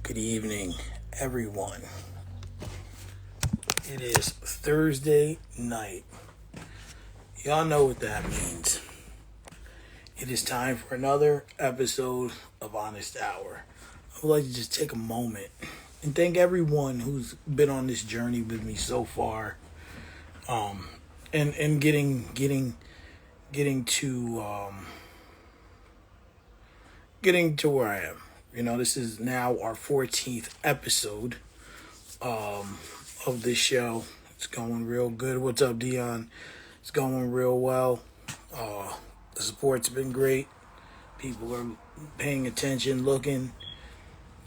Good evening, everyone. It is Thursday night. Y'all know what that means. It is time for another episode of Honest Hour. I would like to just take a moment and thank everyone who's been on this journey with me so far. And getting to where I am. This is now our 14th episode of this show. It's going real good. What's up, Dion? It's going real well. The support's been great. People are paying attention, looking.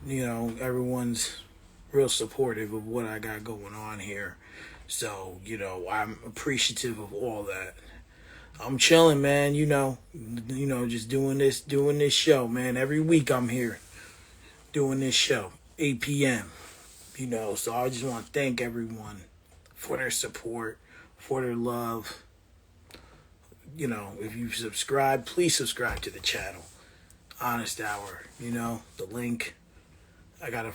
Everyone's real supportive of what I got going on here. So, I'm appreciative of all that. I'm chilling, man. Just doing this show, man. Every week I'm here doing this show, 8 p.m. So I just want to thank everyone for their support, for their love. If you subscribe, please subscribe to the channel. Honest Hour, the link. I gotta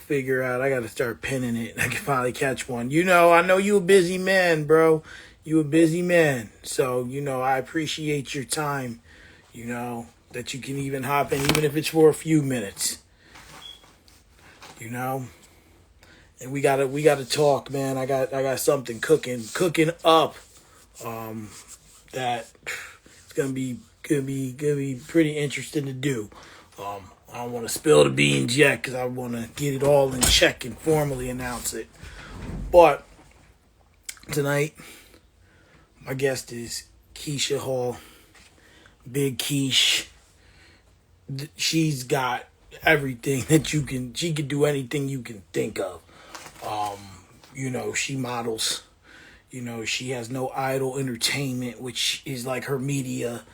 start pinning it. I can finally catch one. I know you a busy man, bro. You a busy man. So, I appreciate your time, that you can even hop in, even if it's for a few minutes. And we gotta talk, man. I got something cooking up. That it's gonna be pretty interesting to do. I don't want to spill the beans yet because I want to get it all in check and formally announce it. But tonight, my guest is Keisha Hall, Big Keish. She's got everything that you can. She can do anything you can think of. She models. She has no idol entertainment, which is like her media.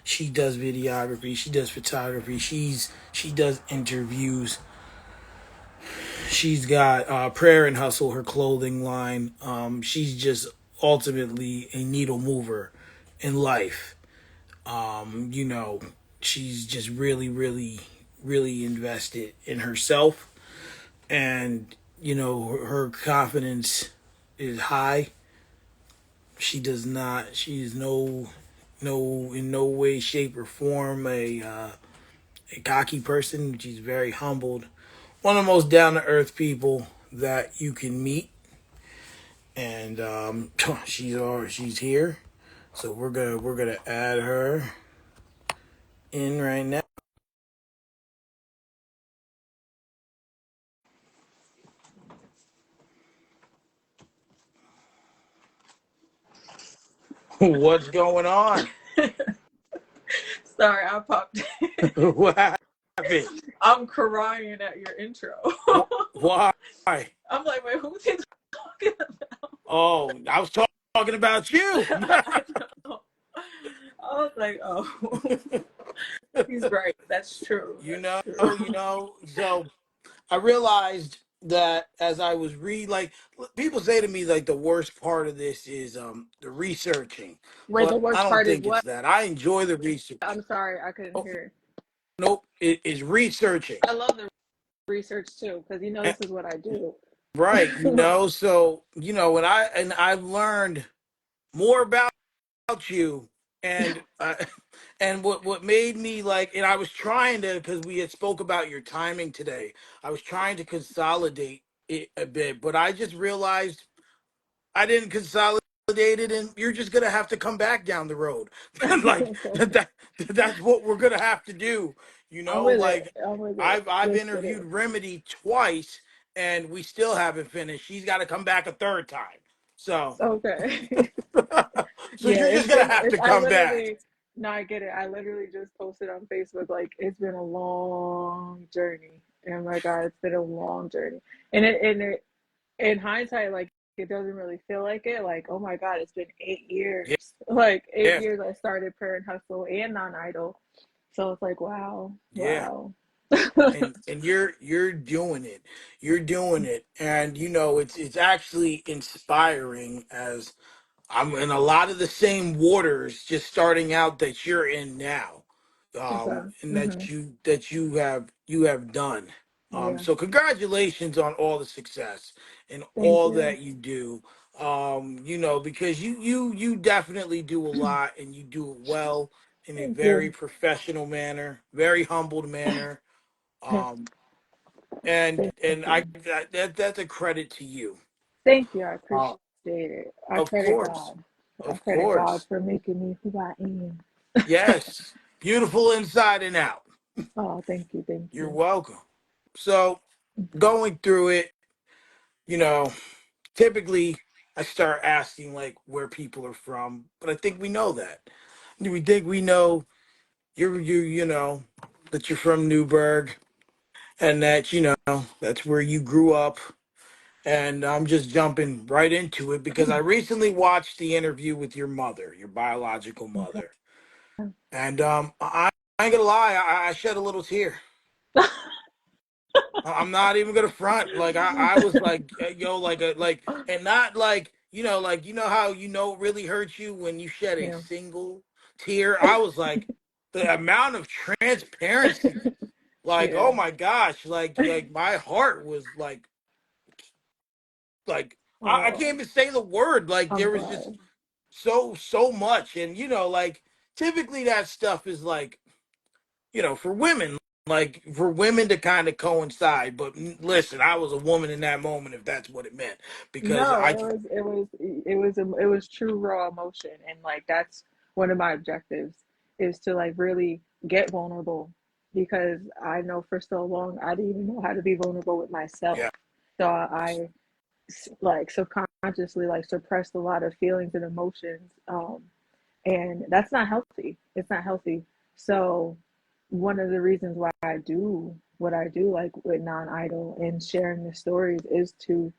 She does videography. She does photography. She does interviews. She's got Prayer and Hustle, her clothing line. She's just ultimately a needle mover in life. She's just really, really, really invested in herself, and her confidence is high. She does not. She is in no way, shape, or form a cocky person. She's very humbled. One of the most down to earth people that you can meet, and she's here. So we're gonna add her in right now. What's going on? Sorry, I popped. What happened? I'm crying at your intro. Why? I'm like, wait, who's he talking about? Oh, I was talking about you. I know. I was like, oh, he's right. That's true. That's true. So I realized that as I was like people say to me like the worst part of this is the researching, Wait, the but I worst don't part is think it's what? that. I enjoy the research. I'm sorry, I couldn't Oh, hear. nope, it is researching. I love the research too, because Eh, this is what I do. right, so and I've learned more about you, and and what made me like, and I was trying to, because we had spoke about your timing today. I was trying to consolidate it a bit, but I just realized I didn't consolidate it, and you're just gonna have to come back down the road. Like that's what we're gonna have to do. I'm with it. Like I'm with it. I've Let's get interviewed it. Remedy twice, and we still haven't finished. She's got to come back a third time. So Okay. so Yeah, you're just gonna have to I come back. literally, no, I get it. I literally just posted on Facebook, like, it's been a long journey. And my God, it's been a long journey. In hindsight, like, it doesn't really feel like it. Like, oh my God, it's been 8 years. Yeah, Like, eight yeah, years I started Parent Hustle and Non Idol. So it's like, wow, yeah. wow. And you're doing it. You're doing it. And it's actually inspiring, as I'm in a lot of the same waters just starting out that you're in now. Okay. And Hmm. that you have done. Yeah. So congratulations on all the success and Thank all you. that you do. Because you definitely do a lot and you do it well in a Thank very you. professional manner, very humbled manner. Um, and Thank and I you. that's a credit to you. Thank you. I Uh, appreciate it. I of credit course, God. I of credit God course, for making me who I am. yes, beautiful inside and out. Oh, thank you. Thank You're you. welcome. So Okay. going through it, you know, typically I start asking like where people are from, but I think we know that. We think we know you know that you're from Newburgh and that that's where you grew up. And I'm just jumping right into it because I recently watched the interview with your mother, your biological Okay. mother, and I ain't gonna lie, I shed a little tear. I'm not even gonna front. Like I was like, yo, and not like how it really hurts you when you shed a Yeah. single tear. I was like, the amount of transparency, like, Yeah. oh my gosh, like my heart was like I can't Oh, even say the word. Like I'm there was just glad. so much, and like typically that stuff is like for women, like for women to kind of coincide. But listen, I was a woman in that moment, if that's what it meant, because No, I, it was true raw emotion, and like that's one of my objectives is to like really get vulnerable because I know for so long I didn't even know how to be vulnerable with myself. yeah, So like subconsciously like suppressed a lot of feelings and emotions, and that's not healthy. It's not healthy. So one of the reasons why I do what I do, like with non-idol and sharing the stories, is to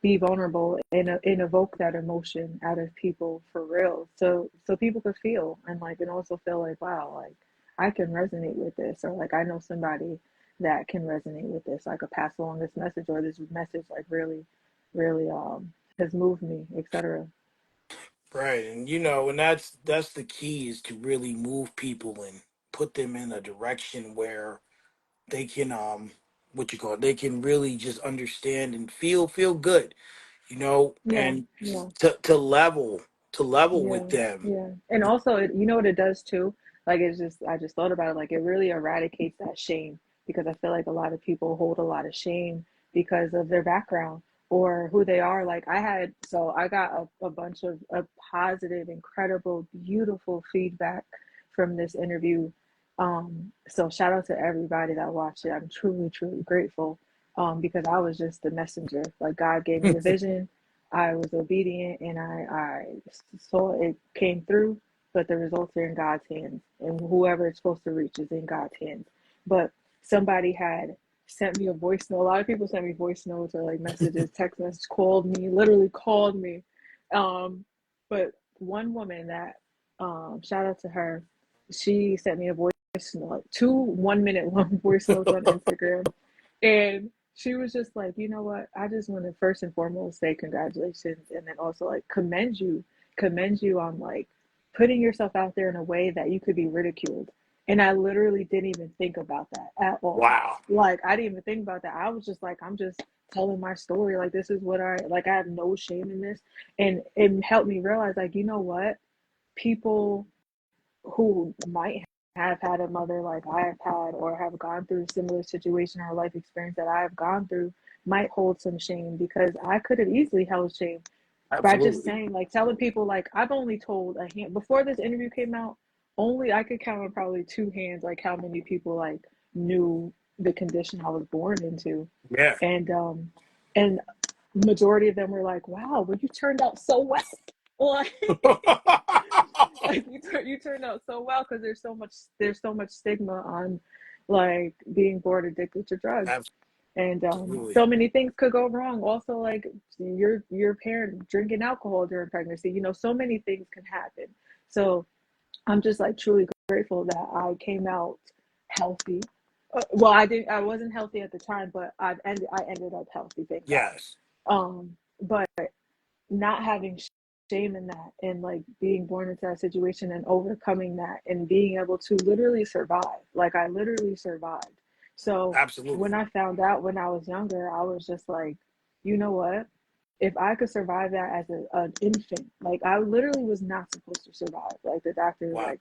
be vulnerable and evoke that emotion out of people for real, so people could feel and like and also feel like wow, like I can resonate with this, or like I know somebody that can resonate with this. I could pass along this message, or this message like really has moved me, etc. right, and and that's the key is to really move people and put them in a direction where they can what you call it, they can really just understand and feel good, Yeah, and yeah. to level with Yeah, them. yeah. And also, you know what it does too? Like, I just thought about it. Like, it really eradicates that shame because I feel like a lot of people hold a lot of shame because of their background or who they are. Like, so I got a bunch of positive, incredible, beautiful feedback from this interview. So shout out to everybody that watched it. I'm truly, truly grateful. Because I was just the messenger. Like, God gave me the vision. I was obedient and I saw it came through, but the results are in God's hands. And whoever it's supposed to reach is in God's hands. But somebody had sent me a voice note. A lot of people sent me voice notes or like messages, text message, called me, literally called me. Um, but one woman that, shout out to her, she sent me a voice note, two 1 minute long voice notes on Instagram. And she was just like, you know what? I just want to first and foremost say congratulations and then also like commend you on like putting yourself out there in a way that you could be ridiculed. And I literally didn't even think about that at all. Wow. Like I didn't even think about that. I was just like, I'm just telling my story. Like this is what I like. I have no shame in this. And it helped me realize like, you know what? People who might have had a mother like I have had or have gone through a similar situation or life experience that I have gone through might hold some shame because I could have easily held shame by just Absolutely. saying like telling people like I've only told a hand before this interview came out, only I could count on probably two hands like how many people like knew the condition I was born into. Yeah. And majority of them were like, wow, well you turned out so well. Like like you turned out so well because there's so much stigma on like being born addicted to drugs, and Absolutely. so many things could go wrong also like your parent drinking alcohol during pregnancy, you know, so many things can happen. So I'm just like truly grateful that I came out healthy. Well, I wasn't healthy at the time, but I ended up healthy, thank God. Yes. But not having shame in that and like being born into that situation and overcoming that and being able to literally survive. Like I literally survived. So when Absolutely. I found out when I was younger, I was just like, you know what? If I could survive that as an infant, like I literally was not supposed to survive. Like the doctor was Wow. like,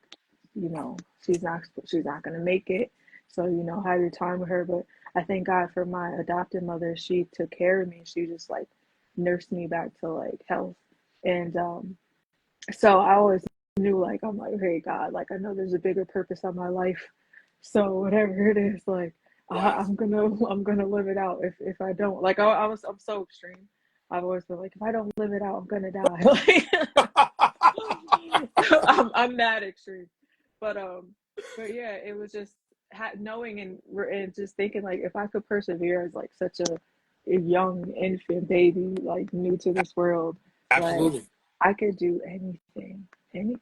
she's not gonna make it. So have your time with her. But I thank God for my adopted mother. She took care of me. She just like nursed me back to like health. And so I always knew, like, I'm like, hey God, like I know there's a bigger purpose on my life. So whatever it is, like Wow. I'm gonna live it out. If I don't, like I'm so extreme. I've always been like, if I don't live it out, I'm gonna die. Like I'm that extreme. But yeah, it was just knowing and just thinking like if I could persevere as like such a young infant baby like new to this world, like Absolutely. I could do anything, you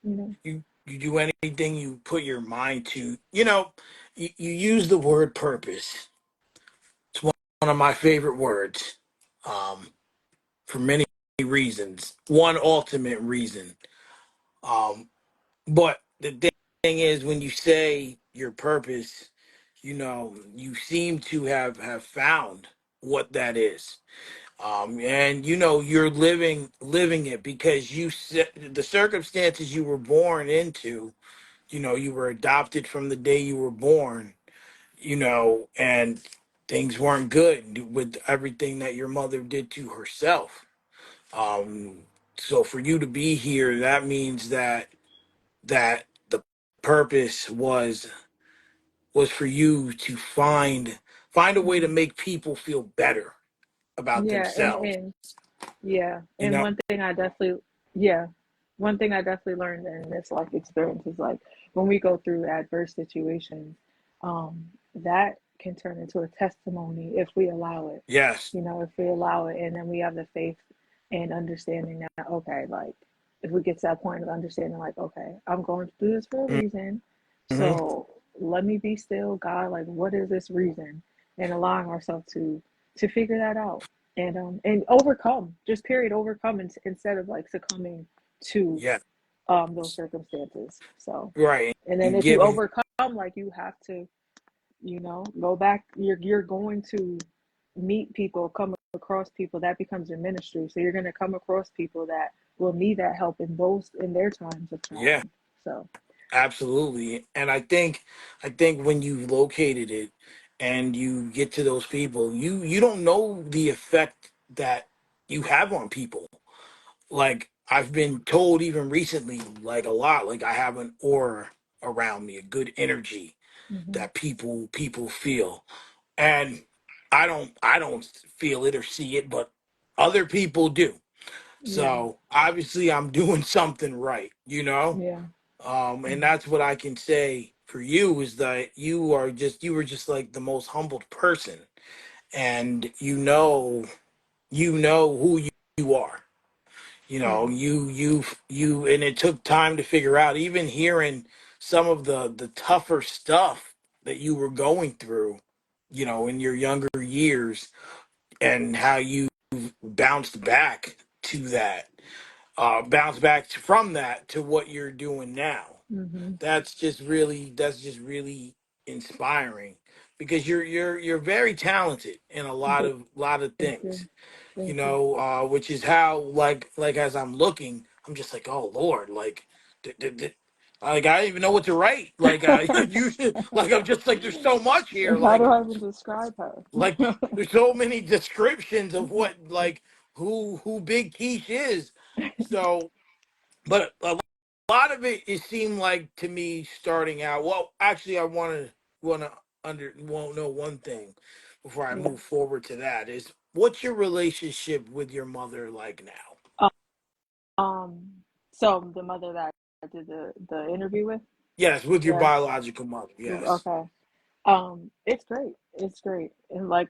know. You do anything you put your mind to. You use the word purpose. It's one of my favorite words. For many reasons. One ultimate reason. Um, but the thing is, when you say your purpose, you seem to have found what that is. And you're living it because you set the circumstances you were born into. You were adopted from the day you were born. And things weren't good with everything that your mother did to herself. um so for you to be here, that means that the purpose was for you to find a way to Hmm. make people feel better about Yeah, themselves. yeah, You and know, one thing I definitely learned in this life experience is like when we go through adverse situations, that can turn into a testimony if we allow it. yes. If we allow it, and then we have the faith and understanding that okay, like if we get to that point of understanding, like okay, I'm going through this for a reason, Hmm. so let me be still, God. Like, what is this reason? And allowing ourselves to figure that out and overcome, just period, overcome instead of like succumbing to Yeah. those circumstances. So, Right. and You then if you giving. overcome, like you have to, go back. You're going to meet people, come across people. That becomes your ministry. So you're going to come across people that will need that help in their times of Yeah. challenge. So, Absolutely. And I think when you've located it and you get to those people, you don't know the effect that you have on people. Like I've been told even recently, like a lot, like I have an aura around me, a good energy hmm, that people feel. And I don't feel it or see it, but other people do. yeah, So obviously I'm doing something right, you know? yeah, And hmm, that's what I can say for you is that you were just like the most humbled person, and you know who you are. yeah, And it took time to figure out. Even hearing some of the tougher stuff that you were going through, in your younger years, and how you bounced back to that, bounce back from that to what you're doing now. hmm, That's just really inspiring because you're very talented in a lot of thank you, things, thank you. which is how like as I'm looking, I'm just like, oh Lord, like like I don't even know what to write. Like you like I'm just like there's so much here. How Like do I even describe her? like there's so many descriptions of what like who Big Keish is. So, but a lot of it seemed like to me starting out. Well, actually, I want to know one thing before I Yeah. move forward to that is what's your relationship with your mother like now? Um, so the mother that I did the interview with, Yes, with your yeah, biological mother. Yes. okay. It's great. It's great. And like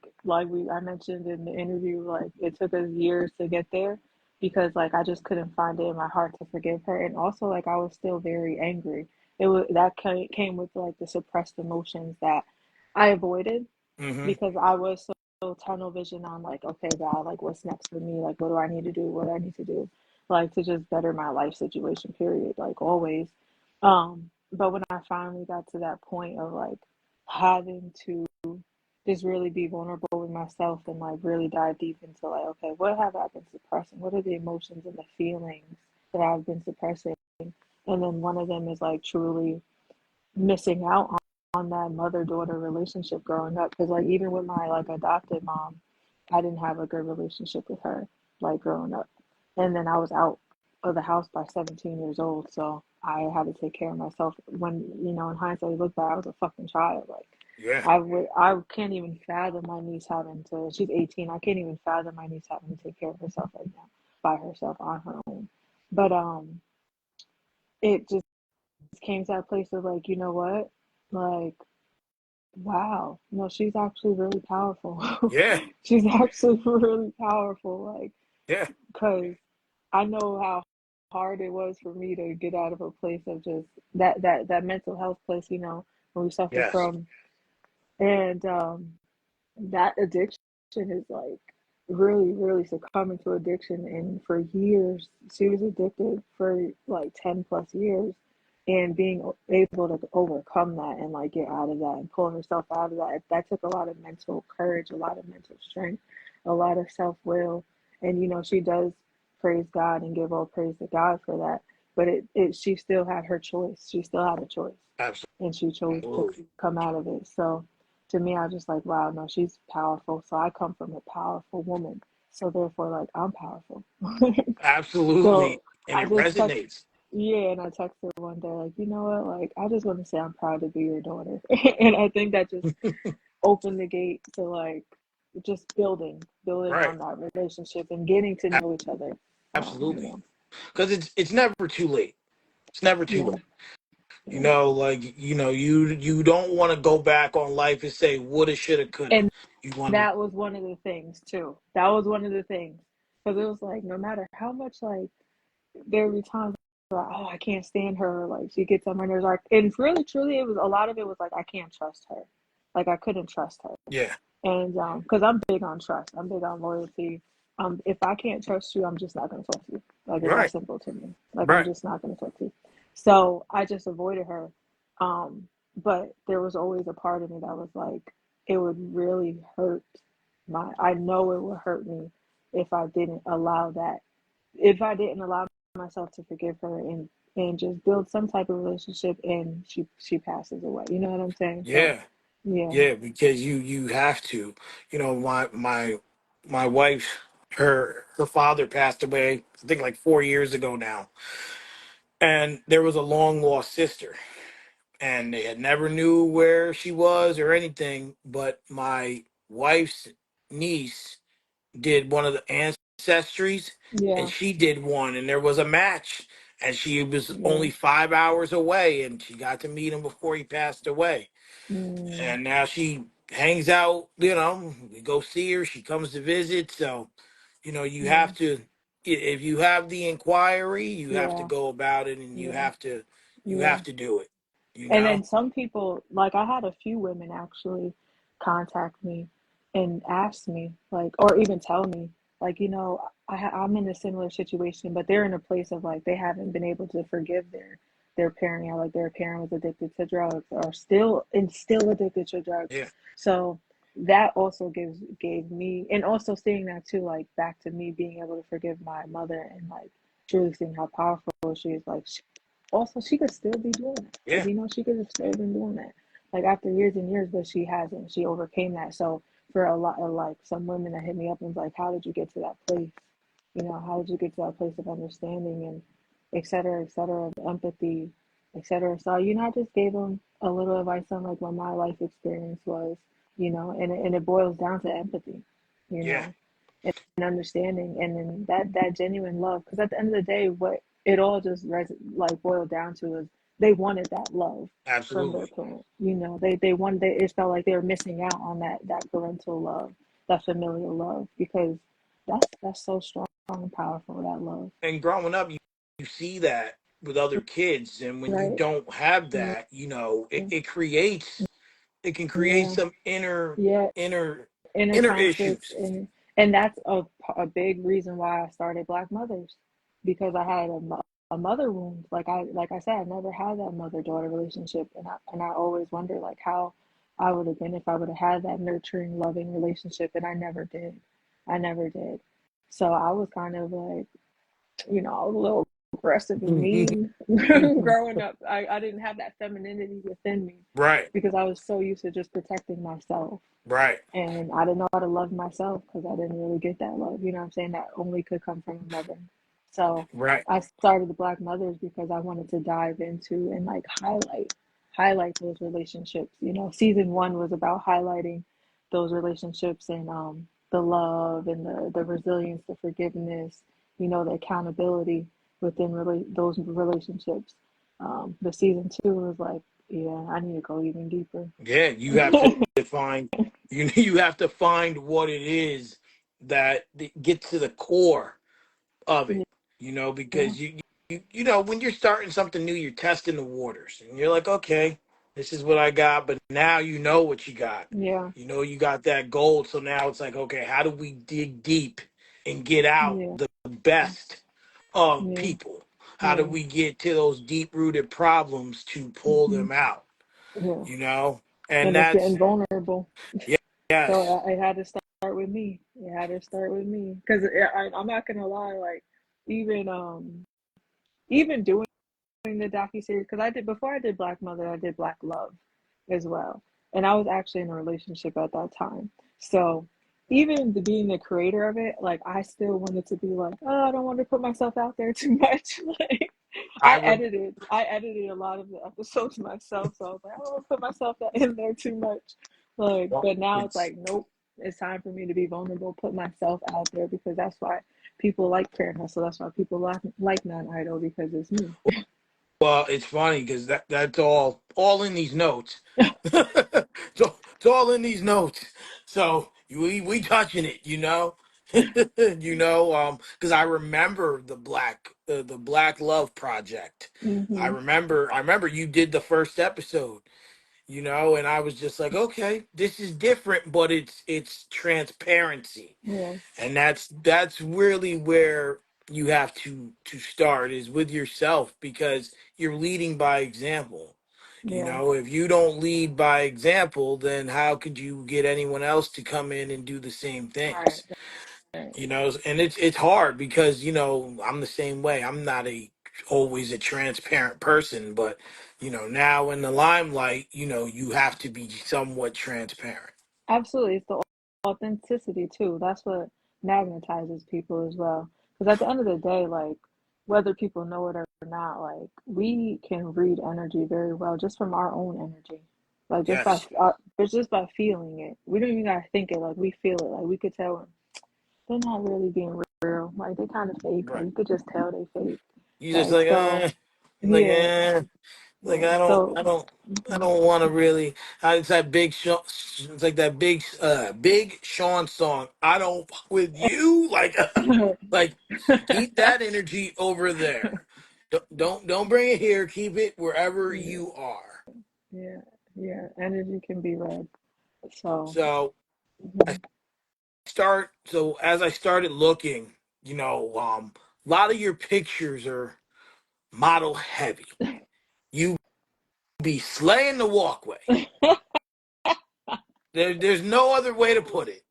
we I mentioned in the interview, like it took us years to get there because like I just couldn't find it in my heart to forgive her, and also like I was still very angry. It was that came with like the suppressed emotions that I avoided Mm-hmm. because I was so tunnel vision on like, okay, God, like what's next for me? Like, what do I need to do? What do I need to do? Like to just better my life situation, period. Like always. But when I finally got to that point of like having to just really be vulnerable with myself and like really dive deep into like, okay, what have I been suppressing? What are the emotions and the feelings that I've been suppressing? And then one of them is like truly missing out on that mother daughter relationship growing up. Because like even with my like adopted mom, I didn't have a good relationship with her like growing up. And then I was out of the house by 17 years old, so I had to take care of myself. When in hindsight, you look back, I was a fucking child. Like Yeah. I can't even fathom my niece having to. She's 18. I can't even fathom my niece having to take care of herself right now by herself on her own. But it just came to that place of like, you know what, like wow, no, she's actually really powerful. Yeah. She's actually really powerful. Like Yeah. because I know how hard it was for me to get out of a place of just that mental health place, when we suffer Yes. from, and that addiction is like really, really succumbing to addiction. And for years, she was addicted for like 10 plus years. And being able to overcome that and like get out of that and pull herself out of that, that took a lot of mental courage, a lot of mental strength, a lot of self will. And she does praise God and give all praise to God for that. But she still had her choice. She still had a choice, and she chose to Absolutely. come out of it. So to me, I was just like, wow, no, she's powerful. So I come from a powerful woman. So therefore, like, I'm powerful. So Absolutely. And I it just text, resonates. yeah, and I texted her one day, like, you know what, like, I just want to say I'm proud to be your daughter. And I think that just opened the gate to like just building Right. on that relationship and getting to A- know each other. Absolutely. Because it's never too late. It's never too Yeah, late. yeah. You don't want to go back on life and say woulda, shoulda, coulda. And You want to. that was one of the things too. That was one of the things. Because it was like, no matter how much like there would be times like, oh, I can't stand her. Like she gets on my nerves. Like, and really, truly, it was a lot of it was like I can't trust her. Like I couldn't trust her. Yeah. And because I'm big on trust, I'm big on loyalty. If I can't trust you, I'm just not gonna talk to you. Like it's that Right. simple to me. Like I'm Right. just not gonna talk to you. So I just avoided her. But there was always a part of me that was like, it would really hurt my. I know it would hurt me if I didn't allow that. If I didn't allow myself to forgive her and just build some type of relationship, and she passes away. You know what I'm saying? So Yeah. yeah, Yeah. Because you have to. My wife, her father passed away. I think like 4 years ago now, and there was a long lost sister, and they had never knew where she was or anything. But my wife's niece did one of the ancestries, and yeah, she did one, and there was a match, and she was yeah. only 5 hours away, and she got to meet him before he passed away. Mm, And now she hangs out, we go see her, she comes to visit. So you yeah, have to, if you have the inquiry, you have to yeah, go about it, and you yeah, have to you yeah. have to do it, And then some people, like I had a few women actually contact me and ask me, like, or even tell me, like, I'm in a similar situation, but they're in a place of like they haven't been able to forgive their parent. Like their parent was addicted to drugs, or still addicted to drugs. Yeah. So that also gave me, and also seeing that too, like back to me being able to forgive my mother and like truly seeing how powerful she is. Like also she could still be doing that. Like, Yeah. she could have still been doing that. Like after years and years, but she hasn't. She overcame that. So for a lot of like some women that hit me up and was like, how did you get to that place? How did you get to that place of understanding and et cetera, of empathy, et cetera. So, I just gave them a little advice on like what my life experience was, and it boils down to empathy, you Yeah. know, and understanding, and then that genuine love. Because at the end of the day, what it all just like boiled down to is they wanted that love from their Absolutely. parent. They wanted. It felt like they were missing out on that parental love, that familial love, because that's so strong and powerful. That love, And growing up, you see that with other kids, and when you right? don't have Yeah, that, it can create yeah, some inner yeah. inner Inner inner conflicts, issues. and that's a big reason why I started Black Mothers, because I had a mother wound. Like I said, I never had that mother daughter relationship, and I always wonder like I would have been if I would have had that nurturing, loving relationship, and I never did. I never did. So I was kind of like, I was a little aggressive and mean growing up. I didn't have that femininity within me Right, because I was so used to just protecting myself. right, And I didn't know how to love myself because I didn't really get that love. You know what I'm saying? That only could come from a mother. So right. I started the Black Mothers because I wanted to dive into and like highlight those relationships. Season one was about highlighting those relationships and the love and the resilience, the forgiveness, the accountability within those relationships. The season two was like, yeah, I need to go even deeper. Yeah, you have to find you have to find what it is that gets to the core of it, Yeah, because when you're starting something new, you're testing the waters and you're like, okay, this is what I got, but now you know what you got. yeah, You got that gold, so now it's like, okay, how do we dig deep and get out yeah, the best of yeah, people? How do yeah. we get to those deep rooted problems to pull Hmm. them out? Yeah. You know, and And it's that's getting vulnerable. yeah, yes, So it had to start with me. It had to start with me because I'm not gonna lie. Like even even doing the docu series because I did before I did Black Mother, I did Black Love as well, and I was actually in a relationship at that time. So even being the creator of it, like I still wanted to be like, oh, I don't want to put myself out there too much. Like I rem- I edited a lot of the episodes myself, so I was like, I don't want to put myself in there too much. Like, well, but now it's it's like, nope, it's time for me to be vulnerable, put myself out there because that's why people like Parent Hustle. That's why people like Non Idol because it's me. well, it's funny because that's all in these notes. It's all in these notes. So we touching it, because I remember the Black Love Project. Hmm. I remember you did the first episode, and I was just like, okay, this is different, but it's transparency, Yeah, and that's really where you have to start is with yourself, because you're leading by example. yeah, If you don't lead by example, then how could you get anyone else to come in and do the same right, things? right. And it's hard because I'm the same way. I'm not a always a transparent person, but now in the limelight, you have to be somewhat transparent. Absolutely. It's the authenticity too. That's what magnetizes people as well. Because at the end of the day, like whether people know it or not, like we can read energy very well just from our own energy. Like Yes. just by feeling it. We don't even gotta think it. Like we feel it. Like we could tell when they're not really being real. Like they kind of fake. Like Right. you could just tell they fake. You just Like like, so, like, yeah, like yeah. So, I mhm. don't want to really. It's that big Sean. It's like that big Sean song. I don't fuck with you. Like, like keep that energy over there. Don't bring it here. Keep it wherever Yeah, you are. yeah, yeah. Energy can be read. So, So I mhm. so as I started looking, a lot of your pictures are model heavy. You be slaying the walkway. There's no other way to put it.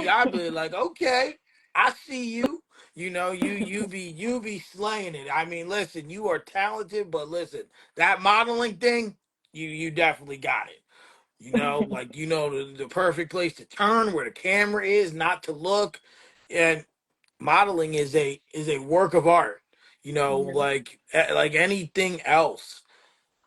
I be like, okay, I see you. You be slaying it. I mean, listen, you are talented, but listen, that modeling thing, you definitely got it. Like the perfect place to turn, where the camera is, not to look, and modeling is a work of art. Yeah, Like anything else.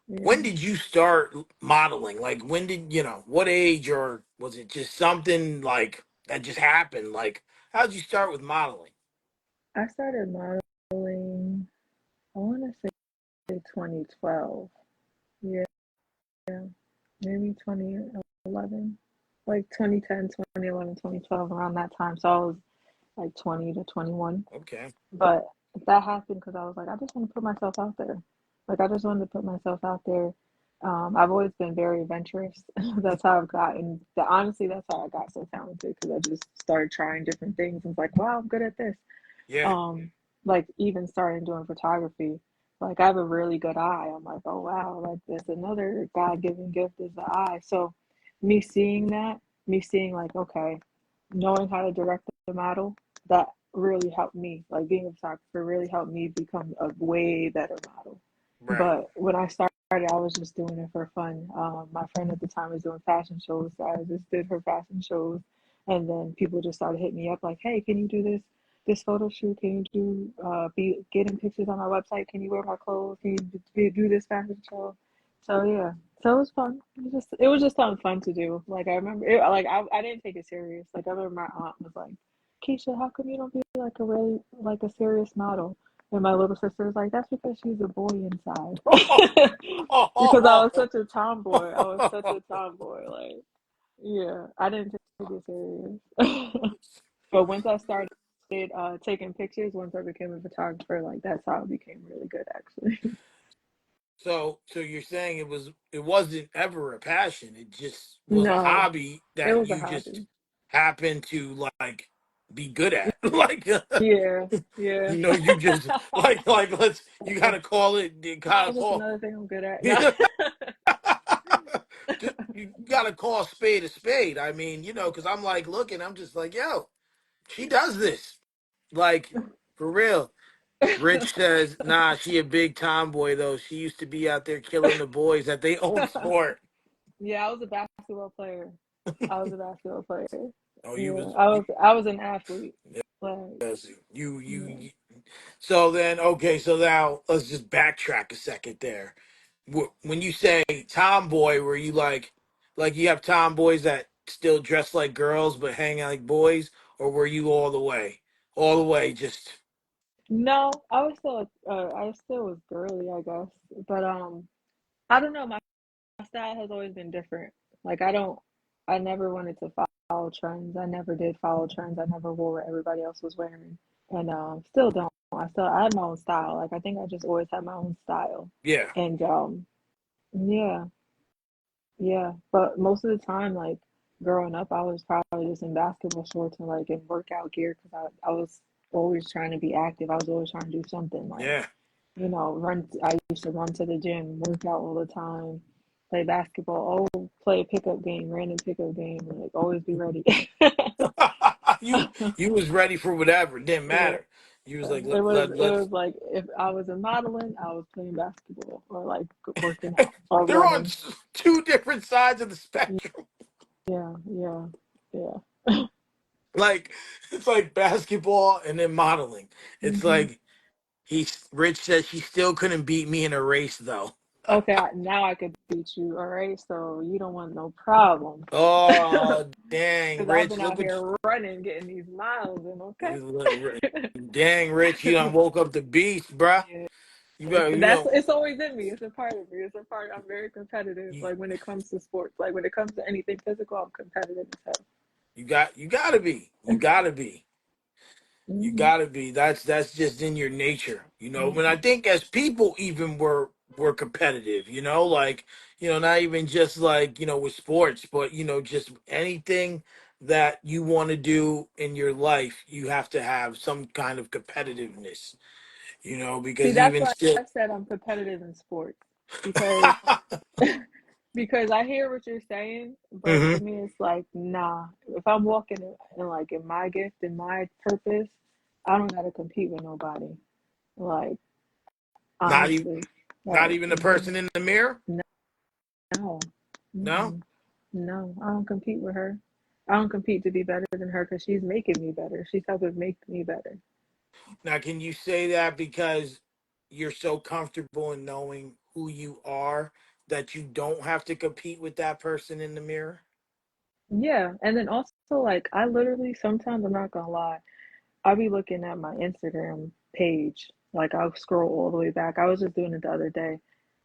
When yeah. did you start modeling? Like when did what age, or was it just something like that just happened? Like how did you start with modeling? I started modeling, I want to say 2012. Yeah, maybe 2011. Like 2010, 2011, 2012, around that time. So I was like 20 to 21. Okay. But that happened because I was like, I just want to put myself out there. Like, I just wanted to put myself out there. I've always been very adventurous. That's how I've gotten, honestly, that's how I got so talented because I just started trying different things and was like, wow, I'm good at this. Yeah. Um, like, even starting doing photography. Like, I have a really good eye. I'm like, oh, wow, like, there's another God given gift is the eye. So, me seeing that, me seeing like, okay, knowing how to direct the model, that really helped me. Like being a photographer really helped me become a way better model. Right. But when I started, I was just doing it for fun. My friend at the time was doing fashion shows, so I just did her fashion shows, and then people just started hitting me up like, "Hey, can you do this photo shoot? Can you do be getting pictures on my website? Can you wear my clothes? Can you do this fashion show?" So yeah, so it was fun. It was just something fun to do. Like I remember, I didn't take it serious. Like I remember my aunt was like, "Keisha, how come you don't be like a really like a serious model?" And my little sister was like, "That's because she's a boy inside." Because I was such a tomboy. I was such a tomboy. Like yeah, I didn't take it serious. But once I started taking pictures, once I became a photographer, like that's how I became really good actually. So you're saying it wasn't ever a passion. It just was a No, hobby it that was a you just hobby. happened to like be good at. Like Yeah, yeah. you just like let's you gotta call it you Oh, gotta just call another thing I'm good at. No. you gotta call a spade a spade. I mean, because I'm like looking, I'm just like, yo, she does this. Like, for real. Rich says, nah, she a big tomboy though. She used to be out there killing the boys at their own sport. Yeah, I was a basketball player. I was a basketball player. Oh, you Yeah, was I you, was I was an athlete. Like, yes, yeah. so then okay, so now let's just backtrack a second there. When you say tomboy, were you like you have tomboys that still dress like girls but hang out like boys, or were you all the way, just No, I still was girly, I guess. But I don't know. My style has always been different. Like I never wanted to follow trends. I never did follow trends. I never wore what everybody else was wearing, and still don't. I had my own style. Like I think I just always had my own style, yeah, and yeah, yeah. But most of the time, like growing up, I was probably just in basketball shorts and like in workout gear because I was always trying to be active. I was always trying to do something like yeah. run. I used to run to the gym, work out all the time, play basketball, play a pickup game, random pickup game, like always be ready. you you was ready for whatever. It didn't Yeah, matter. You was like it was let it let's. was like if I was in modeling, I was playing basketball or like working out or They're on running. two different sides of the spectrum. Yeah, yeah, yeah. Like it's like basketball and then modeling. It's hmm like Rich said she still couldn't beat me in a race though. Okay, now I could beat you. All right, so you don't want no problem. Oh dang, Because I've Rich! been Look out what here running, getting these miles, and okay. dang, Rich! You done woke up the beast, bruh. Yeah, You better it's always in me. It's a part of me. It's a part. I'm very competitive. you Like when it comes to sports, like when it comes to anything physical, I'm competitive as you gotta be. You hell. gotta be. You hmm gotta be. That's just in your nature. When I think as people even were competitive, like, not even just like, with sports, but just anything that you want to do in your life, you have to have some kind of competitiveness, See, because that's even why still I said I'm competitive in sports because because I hear what you're saying, but hmm to me, it's like, nah. If I'm walking like in my gift and my purpose, I don't gotta compete with nobody. Like not even honestly, not like even the person in the mirror. no, No. mm-mm, no, I don't compete with her. I don't compete to be better than her because she's making me better. She's helping make me better. Now, can you say that because you're so comfortable in knowing who you are that you don't have to compete with that person in the mirror? Yeah, and then also like I literally sometimes I'm not gonna lie. I'll be looking at my Instagram page. Like I'll scroll all the way back. I was just doing it the other day,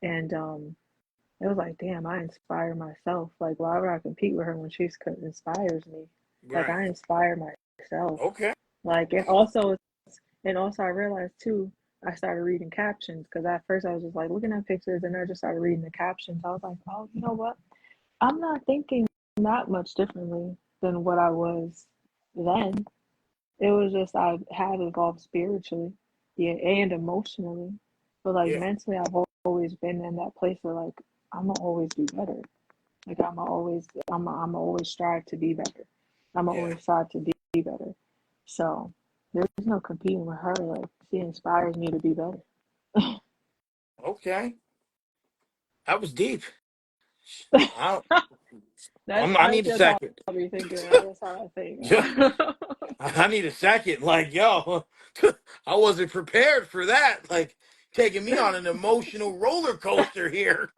and it was like, damn, I inspire myself. Like, why would I compete with her when she's inspires me? Like, Right. I inspire myself. Okay. Like, and also I realized too. I started reading captions because at first I was just like looking at pictures, and I just started reading the captions. I was like, oh, you know what? I'm not thinking that much differently than what I was then. It was just I have evolved spiritually, yeah, and emotionally. But like Yeah. mentally, I've always been in that place where like I'm gonna always do better. Like I'm always strive to be better. I'm Yeah. always strive to be better. So there's no competing with her. Like she inspires me to be better. Okay. That was deep. I don't, That's I need a honestly that's how second. I be thinking. That's how I think. Yeah. I need a second. Like, yo, I wasn't prepared for that. Like, taking me on an emotional roller coaster here.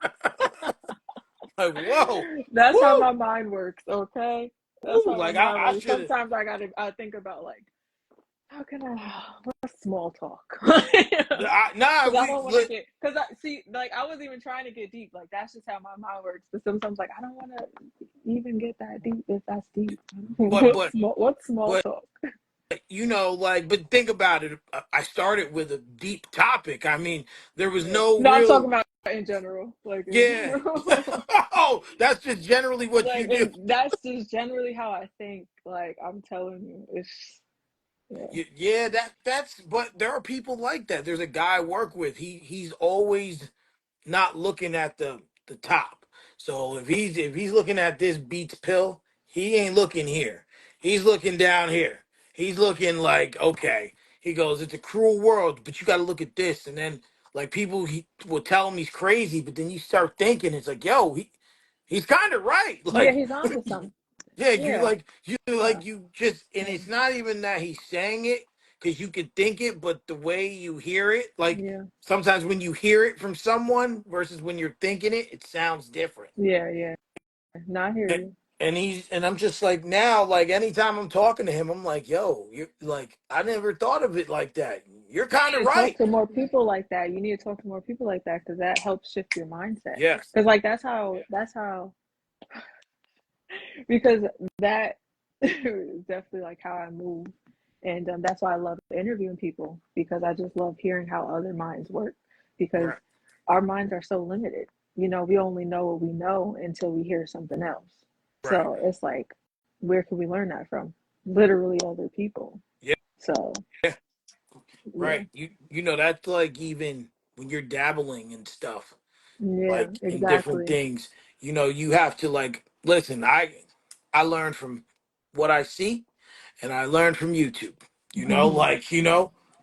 Like, whoa, That's how woo, my mind works. Okay, that's woo. how my Like, mind I works. should have. Sometimes I think about like how can I what's small talk? Nah, Because I we don't want to look, get because I see like I was even trying to get deep. Like that's just how my mind works. But sometimes like I don't want to even get that deep if that's deep. but but What's small but talk? like, but think about it. I started with a deep topic. I mean, there was Yeah. no No, I'm real. talking about in general. Like in Yeah. general. Oh, that's just generally what you Like do. and that's just generally how I think. Like I'm telling you, it's yeah. Yeah, that's. But there are people like that. There's a guy I work with. He's always not looking at the top. So if he's looking at this Beats pill, he ain't looking here. He's looking down here. He's looking like, okay. He goes, it's a cruel world, but you got to look at this. And then like people he will tell him he's crazy, but then you start thinking it's like, yo, he's kind of right. Yeah, Like, he's on to something. yeah, Yeah, you yeah, like you just, and yeah, it's not even that he's saying it because you could think it, but the way you hear it, like yeah, sometimes when you hear it from someone versus when you're thinking it, it sounds different. yeah, yeah. No, I hear And, you. and I'm just like now, like anytime I'm talking to him, I'm like, yo, you're like, I never thought of it like that. You're kind You of need to talk right. to more people like that. You need to talk to more people like that because that helps shift your mindset. Yes. Because like that's how because that is definitely like how I move, and that's why I love interviewing people because I just love hearing how other minds work because Right. our minds are so limited. You know, we only know what we know until we hear something else. Right. So it's like, where can we learn that from? Literally, other people. Yeah. So Yeah. yeah, Right. You know that's like even when you're dabbling and stuff, yeah, like in different exactly. things, you have to like listen. I learn from what I see, and I learn from YouTube. Like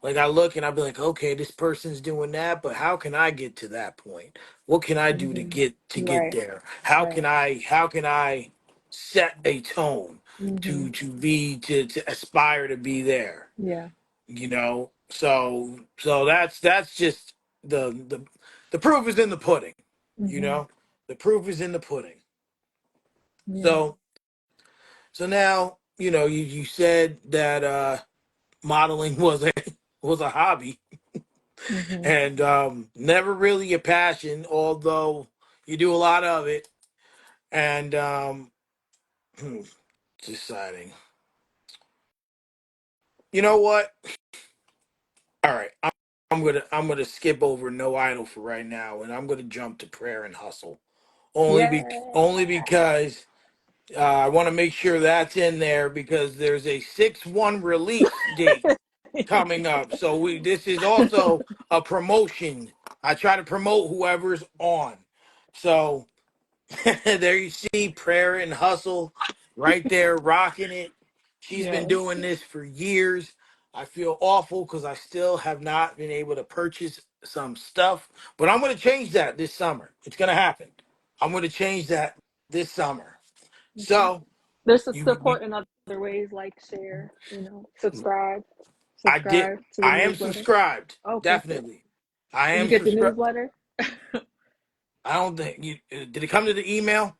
like I look and I be like, okay, this person's doing that, but how can I get to that point? What can I do to Hmm. get Right, there? right. How can I set a tone Hmm. to aspire to be there? Yeah. So that's just the proof is in the pudding. you Hmm. know the proof is in the pudding. Yeah. So so now you said that modeling was a hobby Hmm. and never really a passion, although you do a lot of it. And deciding, you know what, all right, I'm gonna skip over no idol for right now, and I'm gonna jump to prayer and hustle. Yeah. Only because I want to make sure that's in there because there's a 6/1 release date coming up. So this is also a promotion. I try to promote whoever's on. So there you see Prayer and Hustle right there rocking it. She's been Yes. doing this for years. I feel awful because I still have not been able to purchase some stuff, but I'm going to change that this summer. It's going to happen. I'm going to change that this summer. Okay. So There's a you support in other ways, like share, subscribe, I did. subscribe to the I am newsletter. subscribed. Oh, perfect. Definitely. I You am get the subscribed. newsletter? I don't think you did it come to the email?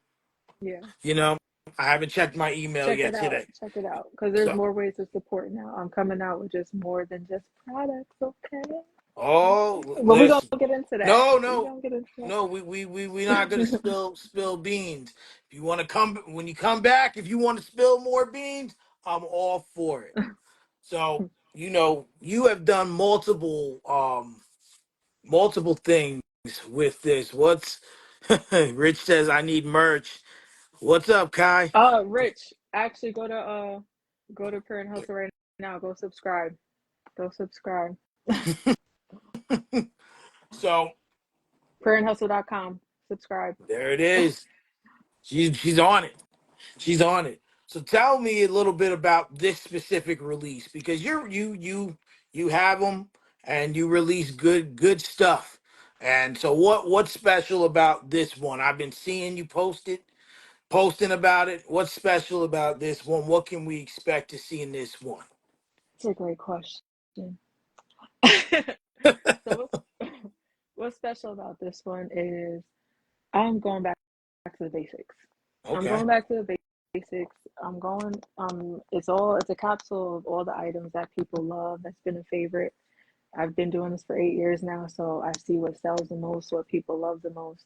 Yeah. You know, I haven't checked my email Check yet it out. today. Check it out. Because there's So, more ways to support now. I'm coming out with just more than just products, okay? oh, Okay. But we're going listen. to get into that. No, We're no, going to get into no. We not gonna that. spill beans. If you want to come when you come back, if you want to spill more beans, I'm all for it. So you have done multiple things with this. What's Rich says I need merch. What's up, Kai? Rich, actually go to Prayer and Hustle right now. Go subscribe. Go subscribe. So Prayerandhustle.com. Subscribe. there it is. She's on it. She's on it. So tell me a little bit about this specific release because you have them and you release good stuff. And so what's special about this one? I've been seeing you posting about it. What's special about this one? What can we expect to see in this one? It's a great question. So what's special about this one is I'm going back to the basics. I'm Okay. going back to the basics. I'm going it's a capsule of all the items that people love that's been a favorite. I've been doing this for 8 years now, so I see what sells the most, what people love the most.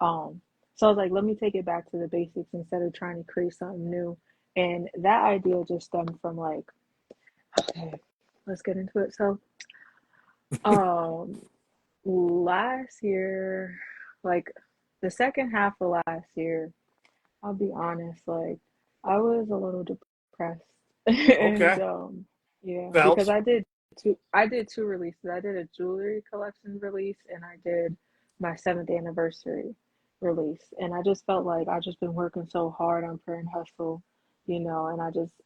Um so I was like, let me take it back to the basics instead of trying to create something new. And that idea just stemmed from like, okay, let's get into it. So um last year, like the second half of last year, I'll be honest, like I was a little depressed. And Okay. yeah, because Felt. I did two releases. I did a jewelry collection release and I did my 7th anniversary release. And I just felt like I just been working so hard on Prayer and Hustle, and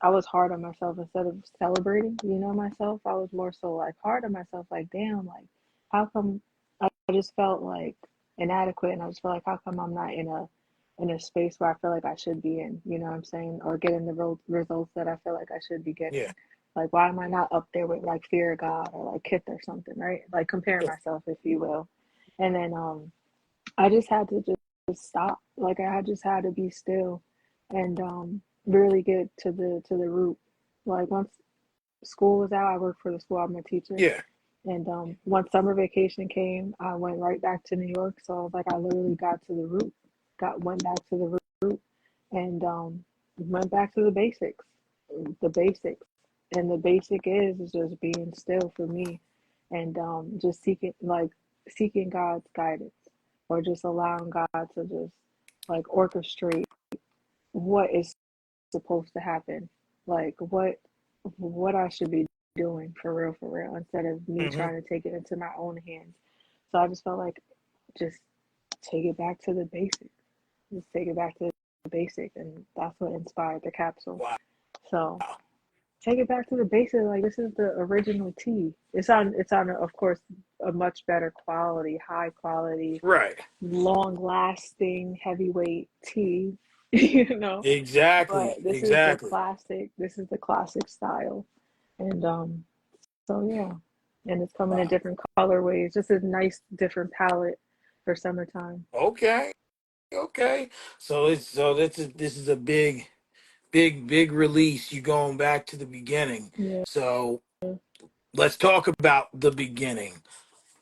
I was hard on myself instead of celebrating, myself. I was more so like hard on myself, like damn, like how come I just felt like inadequate, and I just felt like how come I'm not in a space where I feel like I should be in, you know what I'm saying? Or getting the results that I feel like I should be Yeah. getting. Like, why am I not up there with like Fear of God or like Kith or something, right? Like comparing myself, if you will. And then I just had to just stop. Like I just had to be still and really get to the root. Like once school was out, I worked for the school. I'm a teacher. Yeah. And once summer vacation came, I went right back to New York. So I was like, I literally got to the root, went back to the root, and went back to the basics. And the basic is just being still for me, and just seeking God's guidance, or just allowing God to just like orchestrate what is supposed to happen, like what I should be doing for real, instead of me Hmm. trying to take it into my own hands. So I just felt like just take it back to the basics. Just take it back to the basic, and that's what inspired the capsule. Wow. So take it back to the basic. Like this is the original tea. It's on of course a much better quality, high quality, Right. long lasting heavyweight tea, you know. Exactly. But this is the Exactly. classic. This is the classic style, and so yeah, and it's coming in Wow. different colorways. Just a nice different palette for summertime. Okay. Okay. So this is a big release. You going back to the beginning. Yeah. So let's talk about the beginning.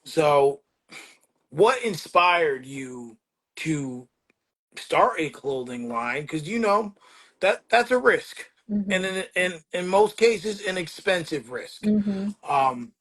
So what inspired you to start a clothing line? Because that's a risk, and Mhm. in most cases, an expensive risk. Mhm. Um,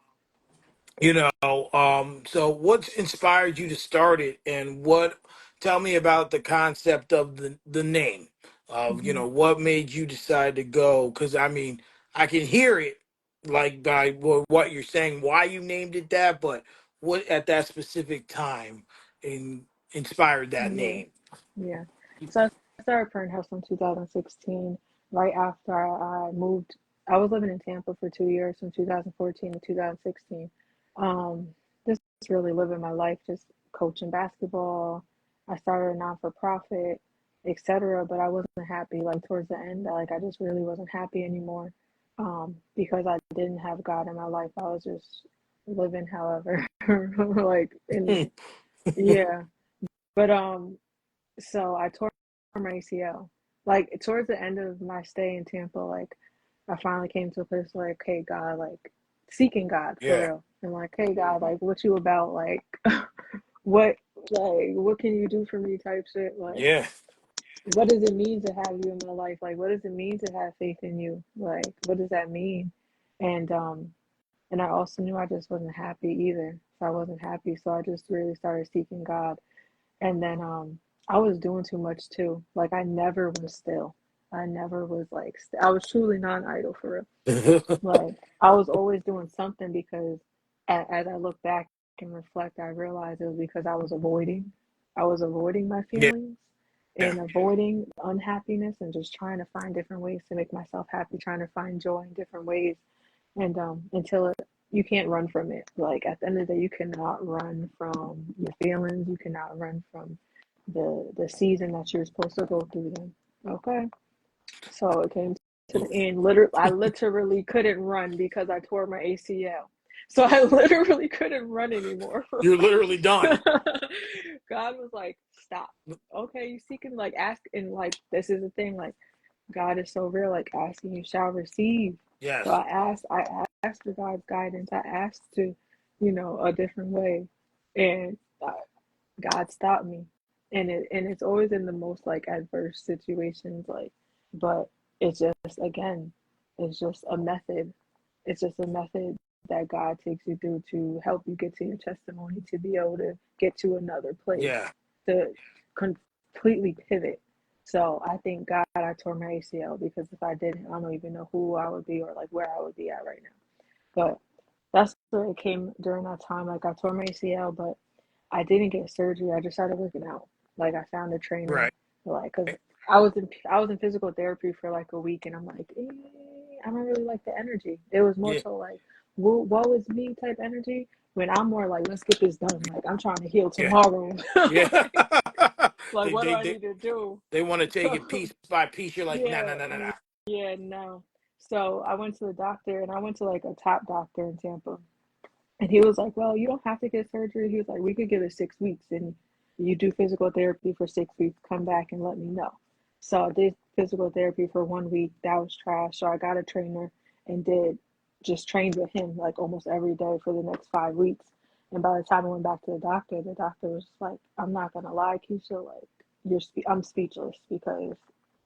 so what's inspired you to start it, and what? Tell me about the concept of the name of Mhm. what made you decide to go. Because I mean, I can hear it like by what you're saying, why you named it that, but what at that specific time inspired that Yeah. name? Yeah. So I started Print House in 2016, right after I moved. I was living in Tampa for 2 years from 2014 to 2016. Just really living my life, just coaching basketball. I started a non for profit, etc. But I wasn't happy. Like towards the end, like I just really wasn't happy anymore, because I didn't have God in my life. I was just living, however, like in yeah. But so I tore my ACL. Like towards the end of my stay in Tampa, like I finally came to a place where like, hey God, like seeking God for Yeah, real. And like, hey God, like what you about? Like what what can you do for me type shit? Like yeah, what does it mean to have you in my life? Like what does it mean to have faith in you? Like what does that mean? And and I also knew I just wasn't happy either. So I wasn't happy. So I just really started seeking God. And then I was doing too much too. Like I never was still. I never was like I was truly non-idle for real. Like I was always doing something because as I look back and reflect, I realized it was because I was avoiding. I was avoiding my yeah, feelings Yeah. and avoiding unhappiness and just trying to find different ways to make myself happy, trying to find joy in different ways. And until you can't run from it. Like at the end of the day, you cannot run from your feelings. You cannot run from the season that you're supposed to go through them. Okay. So it came to the end. Literally, I literally couldn't run because I tore my ACL. So I literally couldn't run anymore. You're literally done. God was like, "Stop. Okay, you seeking like ask and like this is the thing. Like God is so real. Like asking you shall receive." So Yes. I asked for God's guidance. I asked to, a different way, and God stopped me, and it's always in the most like adverse situations, like, but it's just again, it's just a method. It's just a method that God takes you through to help you get to your testimony, to be able to get to another place, Yeah. to completely pivot. So I thank God I tore my ACL because if I didn't, I don't even know who I would be or like where I would be at right now. But that's where it came during that time. Like I tore my ACL, but I didn't get surgery. I just started working out. Like I found a trainer, Right. like because I was in physical therapy for like a week, and I'm like, I don't really like the energy. It was more Yeah. so like, woe is me type energy. When I'm more like, let's get this done. Like I'm trying to heal Yeah. tomorrow. Yeah. like they, what do they I they need to do? they want to take So it piece by piece. You're like, no, yeah, no, no, no, no. yeah, no. So I went to the doctor, and I went to like a top doctor in Tampa. And he was like, "Well, you don't have to get surgery." He was like, "We could give it 6 weeks and you do physical therapy for 6 weeks, come back and let me know." So I did physical therapy for 1 week. That was trash. So I got a trainer and just trained with him like almost every day for the next 5 weeks. And by the time I went back to the doctor was like, "I'm not gonna lie, Keisha, like I'm speechless because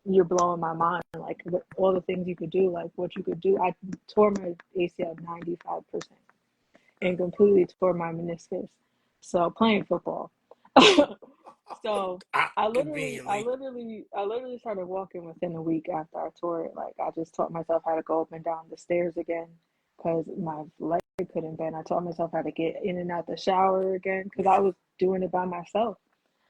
you're blowing my mind. Like all the things you could do, like what you could do." I tore my ACL 95% and completely tore my meniscus. So playing football. So I literally, I Conveniently. literally, I literally started walking within a week after I tore it. Like I just taught myself how to go up and down the stairs again because my leg couldn't bend. I taught myself how to get in and out the shower again because I Yeah. was doing it by myself.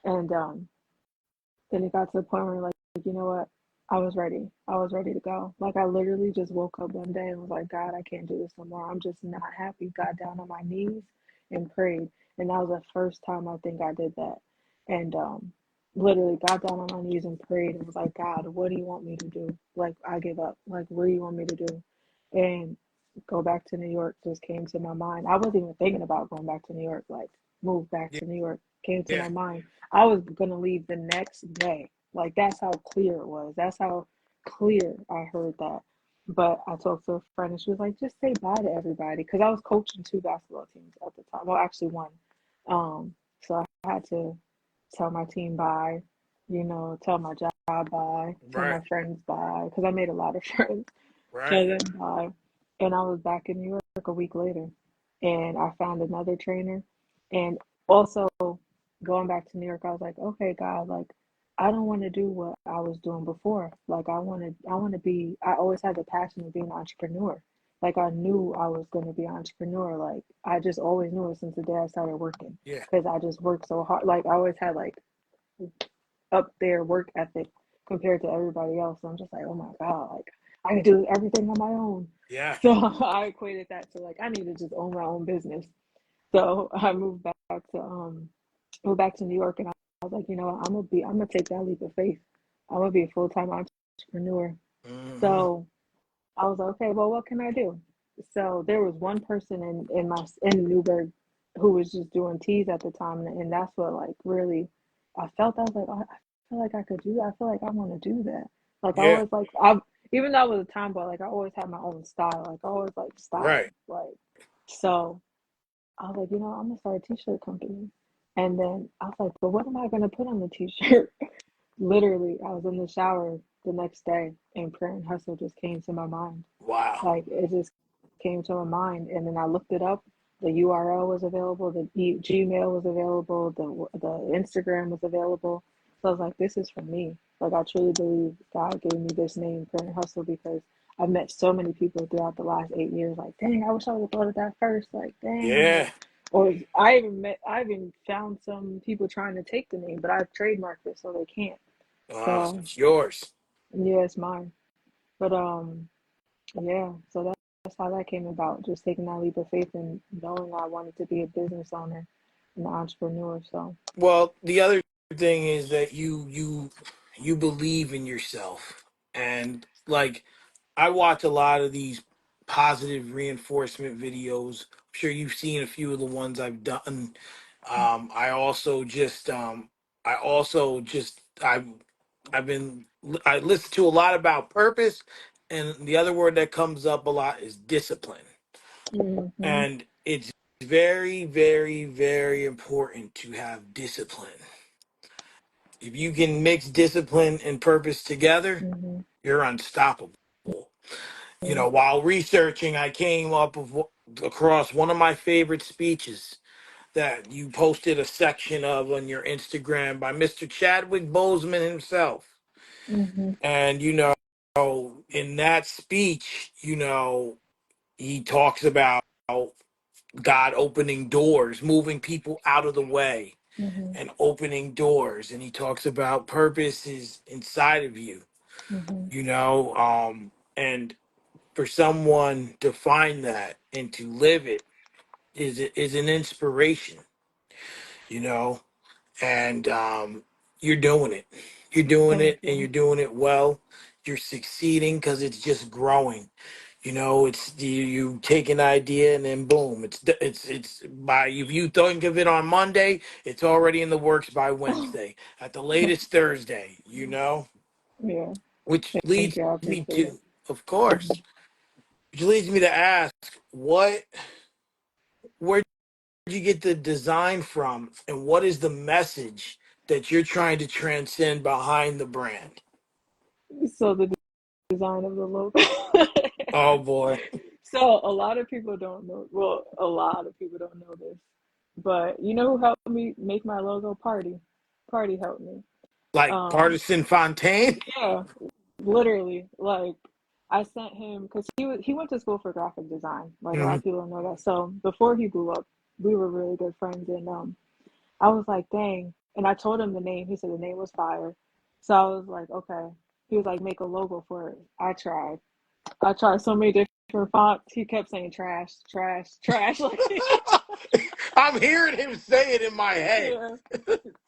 And then it got to the point where like, you know what? I was ready. I was ready to go. Like I literally just woke up one day and was like, God, I can't do this no more. I'm just not happy. Got down on my knees and prayed. And that was the first time I think I did that. And literally got down on my knees and prayed and was like, God, what do you want me to do? Like I give up. Like what do you want me to do? And go back to New York just came to my mind. I wasn't even thinking about going back to New York, like move back Yeah. to New York came to Yeah. my mind. I was gonna leave the next day. Like that's how clear it was. That's how clear I heard that. But I talked to a friend and she was like, just say bye to everybody. Because I was coaching two basketball teams at the time. Well, actually one. So I had to tell my team bye, tell my job bye, tell Right. my friends bye. Because I made a lot of friends. Right. Tell them bye. And I was back in New York a week later. And I found another trainer. And also going back to New York, I was like, okay, God, like I don't want to do what I was doing before. Like I always had the passion of being an entrepreneur. Like I knew I was going to be an entrepreneur. Like I just always knew it since the day I started working Yeah. because I just worked so hard. Like I always had like up there work ethic compared to everybody else. So I'm just like, oh my God, like I can do everything on my own. Yeah. So I equated that to like I need to just own my own business. So I moved back to New York, and I was like, you know what, I'm gonna take that leap of faith. I'm gonna be a full time entrepreneur. Hmm. So I was like, okay, well, what can I do? So there was one person in Newburgh who was just doing teas at the time, and that's what like really I felt. I was like, oh, I feel like I could do that. I feel like I want to do that. Like I Yeah. always like I even though I was a tomboy, like I always had my own style. Like I always like Right. style. Like so I was like, I'm gonna start a t-shirt company. And then I was like, but what am I gonna put on the t-shirt? Literally, I was in the shower the next day and prayer and hustle just came to my mind. Wow. Like it just came to my mind, and then I looked it up. The URL was available, the Gmail was available, the Instagram was available. So I was like, this is for me. Like I truly believe God gave me this name, Prayer and Hustle, because I've met so many people throughout the last 8 years. Like, dang, I wish I would have thought of that first. Like, dang, like, Yeah. or I even found some people trying to take the name, but I've trademarked it so they can't. So It's yours. yeah, it's mine. But yeah, so that's how that came about. Just taking that leap of faith and knowing I wanted to be a business owner and an entrepreneur. So Well, the other thing is that you believe in yourself, and like I watch a lot of these positive reinforcement videos. I'm sure you've seen a few of the ones I've done. I also just I also just I've been I listen to a lot about purpose, and the other word that comes up a lot is discipline. hmm And it's very, very, very important to have discipline. If you can mix discipline and purpose together, hmm you're unstoppable. You yeah, know, while researching, I came up across one of my favorite speeches that you posted a section of on your Instagram by Mr. Chadwick Boseman himself. hmm And in that speech, he talks about God opening doors, moving people out of the way hmm and opening doors. And he talks about purpose is inside of you, hmm and for someone to find that and to live it is an inspiration, you know, and you're doing it. You're doing thank it and you're you. doing it well. You're succeeding because it's just growing. It's you take an idea and then boom, it's by if you think of it on Monday, it's already in the works by Wednesday, at the latest Thursday. Yeah, Which thank leads you. I me appreciate it. to, of course, hmm which leads me to ask, where did you get the design from, and what is the message that you're trying to transcend behind the brand? So the design of the logo. Oh boy, So a lot of people don't know. Well, a lot of people don't know this, but you know who helped me make my logo? Party. Party helped me. like Um, Partisan Fontaine. yeah, literally. Like I sent him because he went to school for graphic design. Like a lot Mhm. of people don't know that. So before he blew up, we were really good friends, and I was like, dang. And I told him the name. He said the name was fire. So I was like, okay. He was like, make a logo for it. I tried. I tried so many different fonts. He kept saying trash, trash, trash. Like, I'm hearing him say it in my head. yeah.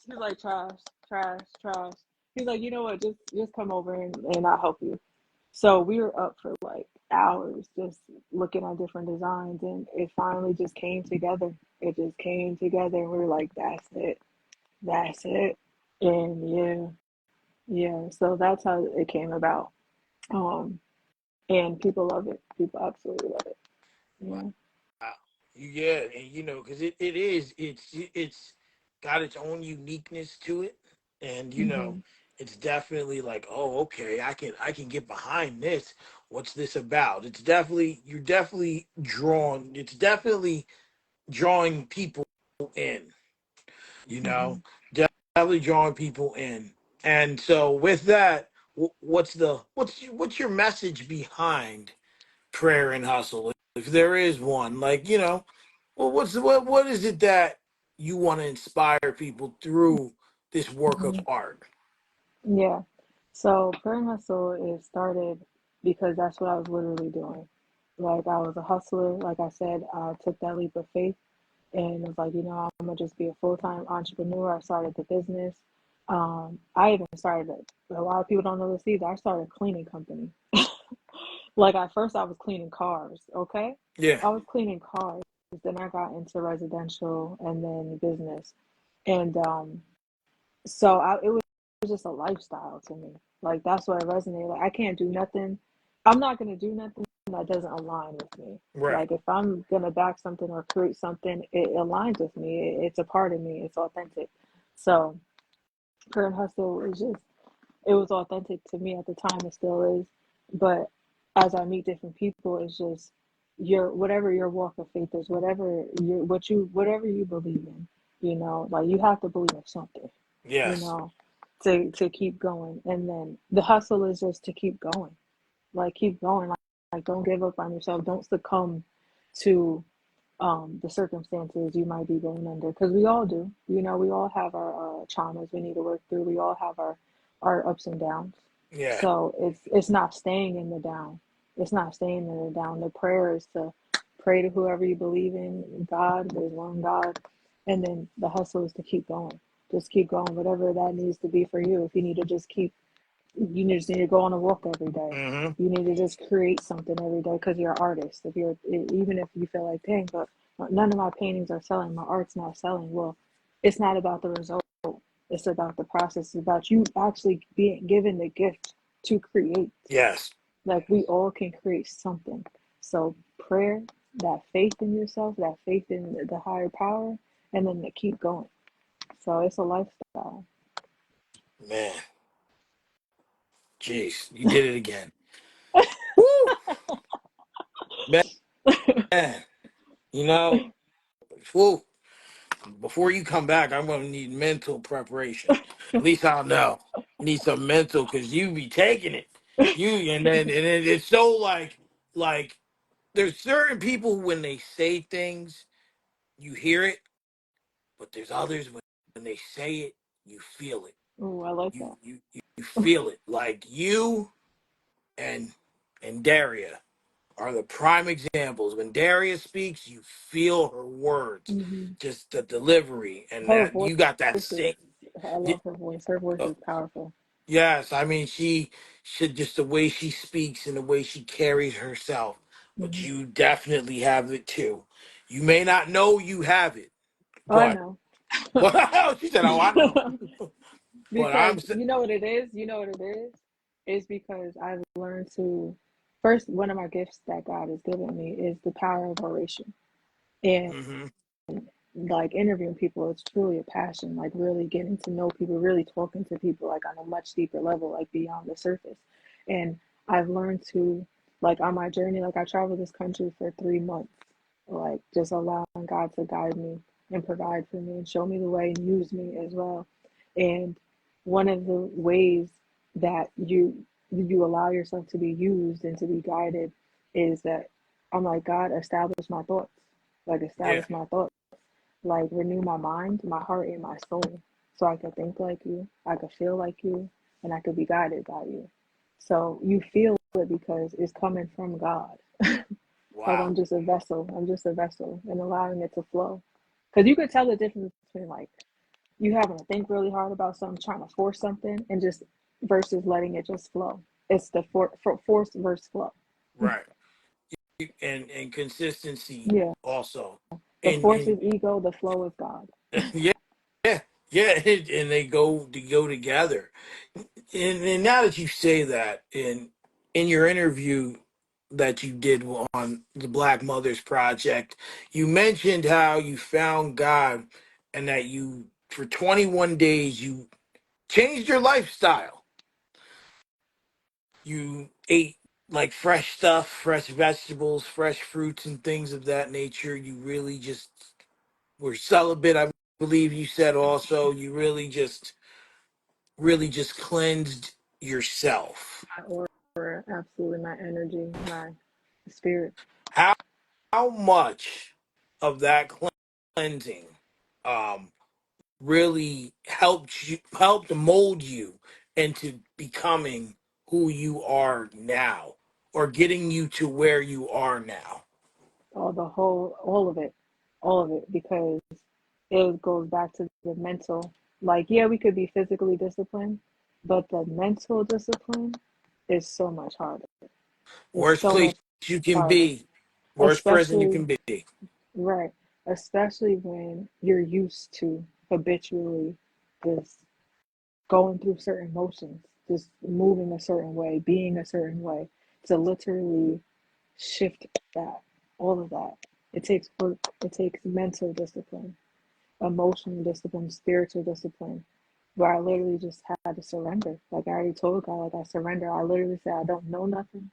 He's like trash, trash, trash. He's like, you know what? Just come over and I'll help you. So we were up for like hours just looking at different designs, and it finally just came together. It just came together, and we were like, that's it, that's it. And yeah, yeah. So that's how it came about. Um, and people love it. People absolutely love it. Yeah. Wow. Yeah, and because it's got its own uniqueness to it, and hmm it's definitely like, oh, okay, I can get behind this. What's this about? It's definitely you're definitely drawn. It's definitely drawing people in. You know, hmm definitely drawing people in. And so with that, what's your message behind prayer and hustle, if there is one? Like, well, what is it that you want to inspire people through this work of hmm art? Yeah. So Burn Hustle is started because that's what I was literally doing. Like I was a hustler. Like I said, I took that leap of faith and was like, I'm gonna just be a full-time entrepreneur. I started the business. I even started a lot of people don't know this either. I started a cleaning company. Like at first I was cleaning cars, okay? Yeah. I was cleaning cars. Then I got into residential and then business. And so it was just a lifestyle to me. Like that's what resonated. Like I can't do nothing. I'm not gonna do nothing that doesn't align with me. Right. Like if I'm gonna back something or create something, it aligns with me. It's a part of me. It's authentic. So current hustle is just it was authentic to me at the time. It still is. But as I meet different people, it's just your whatever your walk of faith is, whatever you believe in. Like you have to believe in something you Yes. know, to keep going. And then the hustle is just to keep going. Like keep going. Like don't give up on yourself. Don't succumb to the circumstances you might be going under because we all do. We all have our traumas we need to work through. We all have our our ups and downs. Yeah. So it's not staying in the down. It's not staying in the down. The prayer is to pray to whoever you believe in, God, there's one God, and then the hustle is to keep going. Just keep going, whatever that needs to be for you. If you need to just keep, you just need to go on a walk every day. Mm-hmm. You need to just create something every day because you're an artist. If you're, even if you feel like, dang, but none of my paintings are selling, my art's not selling. Well, it's not about the result. It's about the process. It's about you actually being given the gift to create. Yes. Like we all can create something. So prayer, that faith in yourself, that faith in the higher power, and then to keep going. So it's a lifestyle. Man. Jeez, you did it again. Woo! Man. You know, woo. Before you come back, I'm gonna need mental preparation. At least I'll know. Need some mental because you be taking it. You and then it's so like there's certain people when they say things, you hear it, but there's others when they say it, you feel it. Oh, I like You that. you you feel it. Like you and Daria are the prime examples. When Daria speaks, you feel her words, Hmm. just the delivery, and Her that voice you got that is, sing. I love her voice. Her voice Uh, is powerful. yes, I mean she should just the way she speaks and the way she carries herself. But Hmm. you definitely have it too. You may not know you have it, Oh, I but know. well, she said, "Oh, I know." But Because I'm you know what it is? You know what it is? It's because I've learned to, first, one of my gifts that God has given me is the power of oration. And mm-hmm. like interviewing people, it's truly a passion, like really getting to know people, really talking to people like on a much deeper level, like beyond the surface. And I've learned to, like on my journey, like I traveled this country for 3 months, like just allowing God to guide me and provide for me and show me the way and use me as well. And one of the ways that you allow yourself to be used and to be guided is that I'm like, God, establish my thoughts, like Yeah. establish my thoughts, like renew my mind, my heart, and my soul, so I could think like you, I could feel like you, and I could be guided by you. So you feel it because it's coming from God. Like Wow. I'm just a vessel. I'm just a vessel and allowing it to flow. Because you could tell the difference between like you having to think really hard about something, trying to force something, and just versus letting it just flow. It's the force versus flow. Right. And consistency Yeah. also. The And force is ego, the flow is God. yeah, yeah, yeah, and they go together. And now that you say that, in your interview that you did on the Black Mothers Project, you mentioned how you found God and that you for 21 days you changed your lifestyle. You ate like fresh stuff, fresh vegetables, fresh fruits and things of that nature. You really just were celibate, I believe you said also. You really just cleansed yourself. My aura, absolutely, my energy, my spirit. How much of that cleansing um really helped mold you into becoming who you are now or getting you to where you are now? All of it, all of it, because it goes back to the mental. Like, yeah, we could be physically disciplined, but the mental discipline is so much harder. It's Worst so place much you can harder, be, worst person you especially can be. right, especially when you're used to habitually just going through certain motions, just moving a certain way, being a certain way, to literally shift that, all of that. It takes work, it takes mental discipline, emotional discipline, spiritual discipline, where I literally just had to surrender. Like I already told God, like I surrender. I literally said, I don't know nothing.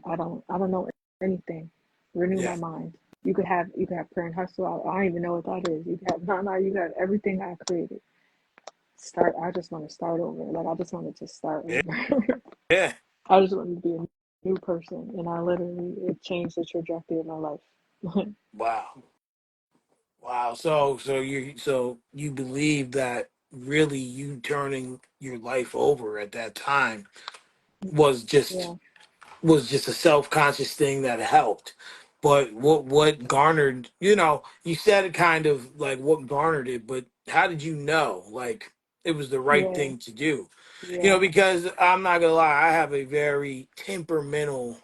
I don't know anything. Renew my Yeah. mind. You could have prayer and hustle. I don't even know what that is. You could have no, you got everything I created. Start. I just want to start over. Like I just wanted to start Yeah. over. Yeah. I just wanted to be a new person, and I literally it changed the trajectory of my life. Wow. Wow. So you believe that really you turning your life over at that time was just Yeah. was just a self-conscious thing that helped. But what garnered, you said it kind of like what garnered it, but how did you know like it was the right Yeah. thing to do? Yeah. Because I'm not gonna lie, I have a very temperamental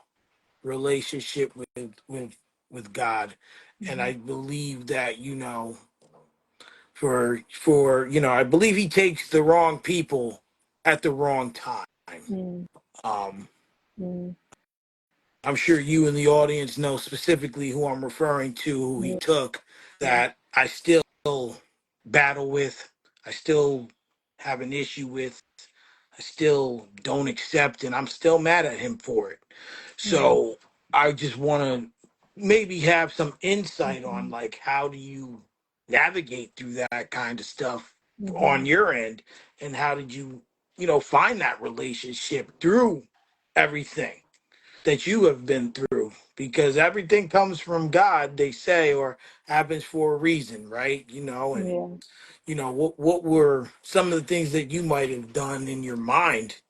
relationship with God, and Mm-hmm. I believe that I believe He takes the wrong people at the wrong time. Mm-hmm. Um, Mm-hmm. I'm sure you and the audience know specifically who I'm referring to, who He Yeah. took, that I still battle with, I still have an issue with, I still don't accept, and I'm still mad at Him for it. Yeah. So I just want to maybe have some insight on Mm-hmm. like how do you navigate through that kind of stuff Mm-hmm. on your end, and how did you find that relationship through everything that you have been through, because everything comes from God, they say, or happens for a reason, right? And Yeah. what were some of the things that you might have done in your mind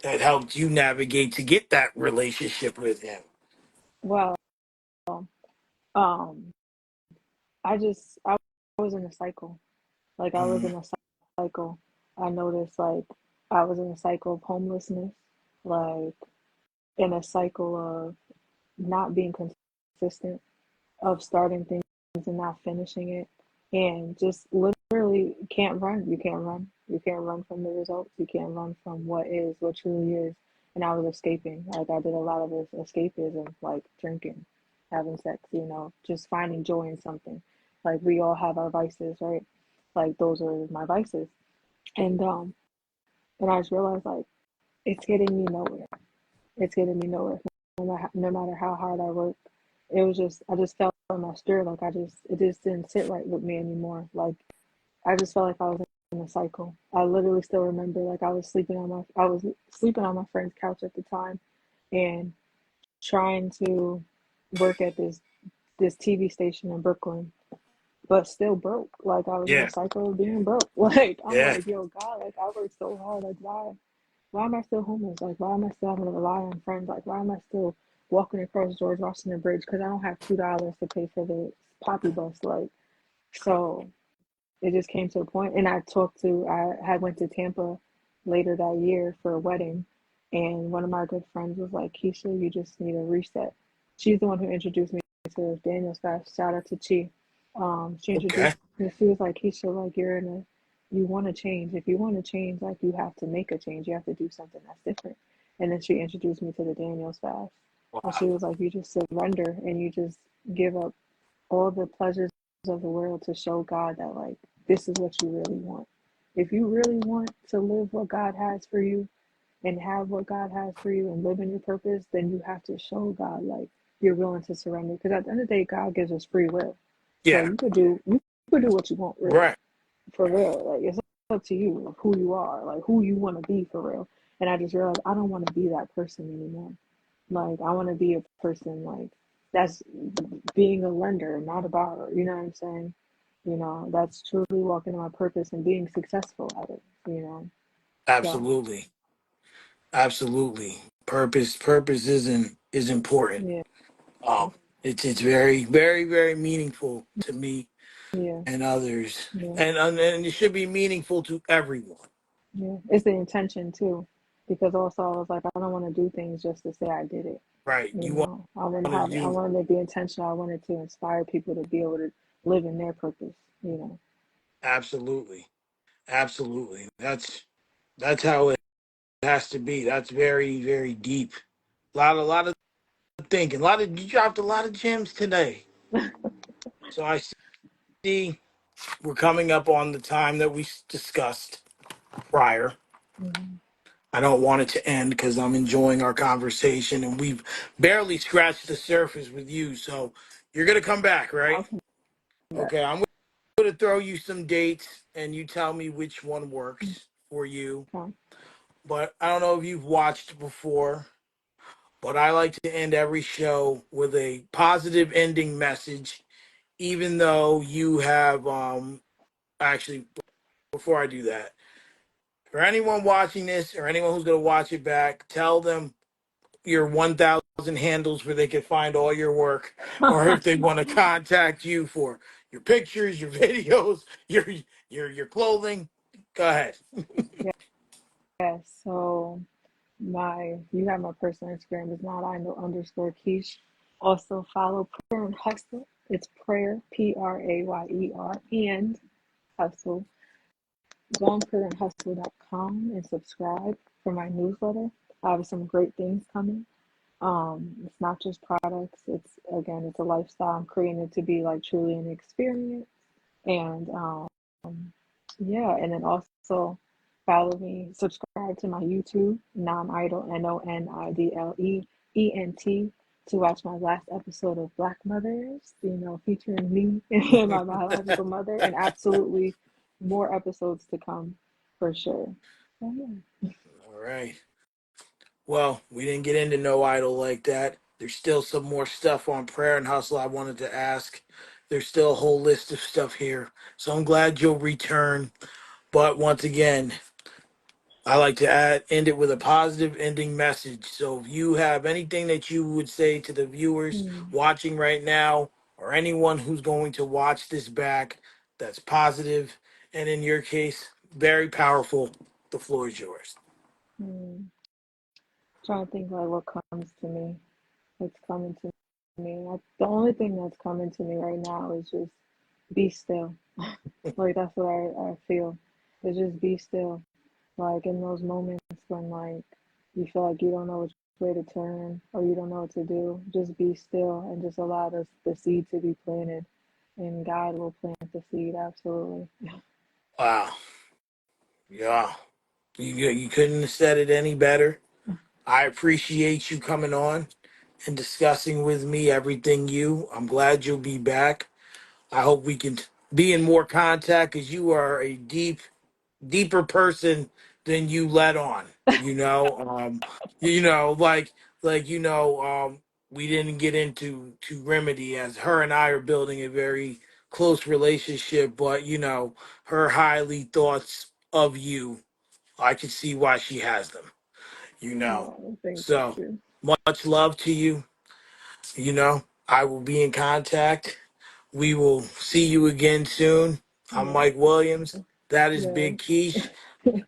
that helped you navigate to get that relationship with Him? Well, um, I was in a cycle. Like I was Mm, in a cycle. I noticed like I was in a cycle of homelessness, like in a cycle of not being consistent, of starting things and not finishing it, and just literally can't run. You can't run. You can't run from the results. You can't run from what is, what truly is. And I was escaping. Like I did a lot of this escapism, like drinking, having sex, just finding joy in something. Like we all have our vices, right? Like those are my vices. And I just realized like it's getting me nowhere. It's getting me nowhere. No matter how hard I work, it was just I just felt in my spirit like it just didn't sit right with me anymore. Like I just felt like I was in a cycle. I literally still remember like I was sleeping on my friend's couch at the time, and trying to work at this TV station in Brooklyn, but still broke. Like I was in a yeah, cycle of being broke. Like I'm yeah, like, yo, God, like I worked so hard. Like why am I still homeless? Like, why am I still having to rely on friends? Like, why am I still walking across George Washington Bridge because I don't have $2 to pay for the poppy bus? Like, so it just came to a point, and I had went to Tampa later that year for a wedding, and one of my good friends was like, Keisha, you just need a reset. She's the one who introduced me to Daniel's fast. Shout out to Chi. She okay, introduced me. She was like, Keisha, like you want to change. If you want to change, like you have to make a change. You have to do something that's different. And then she introduced me to the Daniel's fast, and she wow, was like, you just surrender and you just give up all the pleasures of the world to show God that like this is what you really want. If you really want to live what God has for you and have what God has for you and live in your purpose, then you have to show God like you're willing to surrender. Because at the end of the day, God gives us free will. So yeah, you could do what you want, really, right, for real. Like it's up to you of who you are, like who you want to be for real. And I just realized I don't want to be that person anymore. Like I want to be a person like that's being a lender, not a borrower. You know what I'm saying? That's truly walking in my purpose and being successful at it. So absolutely, absolutely. Purpose is important. yeah, It's very, very, very meaningful to me yeah, and others, yeah, and it should be meaningful to everyone. yeah. It's the intention too, because also I was like, I don't want to do things just to say I did it. Right? You want to I do wanted to be intentional. I wanted to inspire people to be able to live in their purpose. absolutely, absolutely. That's how it has to be. That's very, very deep. A lot of thinking. You dropped a lot of gems today. So I see we're coming up on the time that we discussed prior. Mhm. I don't want it to end because I'm enjoying our conversation, and we've barely scratched the surface with you. So you're gonna come back, right? I'll come back. Okay, I'm going to throw you some dates, and you tell me which one works for you. Okay. But I don't know if you've watched before, but I like to end every show with a positive ending message, even though you have actually. before I do that, for anyone watching this or anyone who's going to watch it back, tell them your 1,000 handles where they can find all your work, or if they want to contact you for your pictures, your videos, your clothing. Go ahead. Yes, so my you have my personal Instagram is not I know underscore Keish. Also follow Prayer and Hustle. It's prayer Prayer and hustle. Go on prayerandhustle.com and subscribe for my newsletter. I have some great things coming. It's not just products. It's a lifestyle. I'm creating it to be like truly an experience. And yeah, and then also follow me, subscribe to my YouTube, Non Idol, NONIDLEENT, to watch my last episode of Black Mothers, featuring me and my biological mother, and absolutely more episodes to come for sure. So, yeah. All right. Well, we didn't get into No Idol like that. There's still some more stuff on Prayer and Hustle I wanted to ask. There's still a whole list of stuff here. So I'm glad you'll return. But once again, I like to end it with a positive ending message. So if you have anything that you would say to the viewers Hmm. watching right now, or anyone who's going to watch this back, that's positive, and in your case, very powerful, the floor is yours. Hmm. Trying to think like what comes to me. What's coming to me. The only thing that's coming to me right now is just be still. Like that's what I feel. It's just be still. Like in those moments when like you feel like you don't know which way to turn or you don't know what to do, just be still and just allow the seed to be planted, and God will plant the seed. Absolutely. Wow. Yeah. You couldn't have said it any better. I appreciate you coming on and discussing with me everything you. I'm glad you'll be back. I hope we can be in more contact because you are a deeper person than you let on. We didn't get into to Remedy, as her and I are building a very close relationship, but her highly thoughts of you, I can see why she has them, you know. Oh, thank So you. much love to you. I will be in contact. We will see you again soon. I'm Yeah, Mike Williams. That is yeah. Big Keish.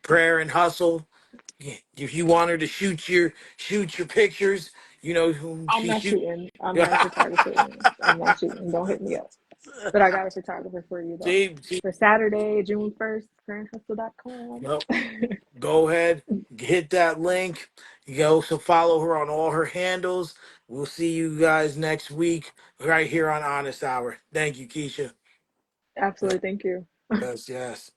Prayer and Hustle. Yeah, if you want her to shoot your pictures, who I'm she not shoot. shooting. I'm not a photographer. I'm not shooting. Don't hit me up. But I got a photographer for you though. See, For Saturday, June 1st, grandhustle.com. yep. Go ahead, hit that link. You can also follow her on all her handles. We'll see you guys next week right here on Honest Hour. Thank you, Keisha. Absolutely. Thank you. Yes, yes.